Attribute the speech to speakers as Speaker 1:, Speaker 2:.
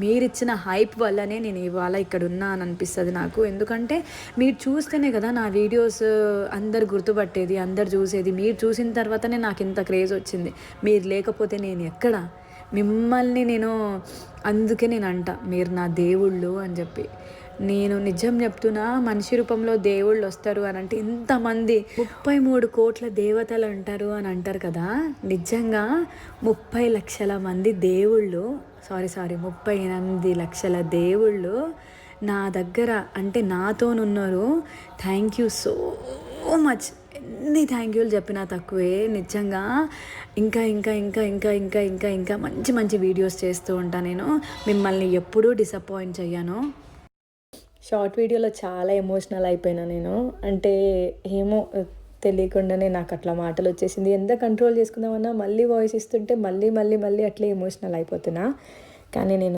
Speaker 1: మీరిచ్చిన హైప్ వల్లనే నేను ఇవాళ ఇక్కడ ఉన్నా అని అనిపిస్తుంది నాకు. ఎందుకంటే మీరు చూస్తేనే కదా నా వీడియోస్ అందరు గుర్తుపట్టేది, అందరు చూసేది. మీరు చూసిన తర్వాతనే నాకు ఇంత క్రేజ్ వచ్చింది. మీరు లేకపోతే నేను ఎక్కడ? మిమ్మల్ని నేను అందుకే నేను అంట మీరు నా దేవుళ్ళు అని చెప్పి. నేను నిజం చెప్తున్నా, మనిషి రూపంలో దేవుళ్ళు వస్తారు అని అంటే ఇంతమంది 33 కోట్ల దేవతలు అంటారు అని అంటారు కదా. నిజంగా 30 లక్షల మంది దేవుళ్ళు, సారీ 38 లక్షల దేవుళ్ళు నా దగ్గర అంటే నాతోనున్నారు. Thank you so much. ఎన్ని థ్యాంక్ యూలు చెప్పినా తక్కువే. నిజంగా ఇంకా ఇంకా ఇంకా ఇంకా ఇంకా ఇంకా ఇంకా మంచి మంచి వీడియోస్ చేస్తూ ఉంటాను. నేను మిమ్మల్ని ఎప్పుడూ డిసప్పాయింట్ చెయ్యను. షార్ట్ వీడియోలో చాలా ఎమోషనల్ అయిపోయినా నేను. అంటే ఏమో తెలియకుండానే నాకు అట్లా మాటలు వచ్చేసింది. ఎంత కంట్రోల్ చేసుకుందామన్నా మళ్ళీ వాయిస్ ఇస్తుంటే మళ్ళీ మళ్ళీ మళ్ళీ అట్లే ఎమోషనల్ అయిపోతున్నా. కానీ నేను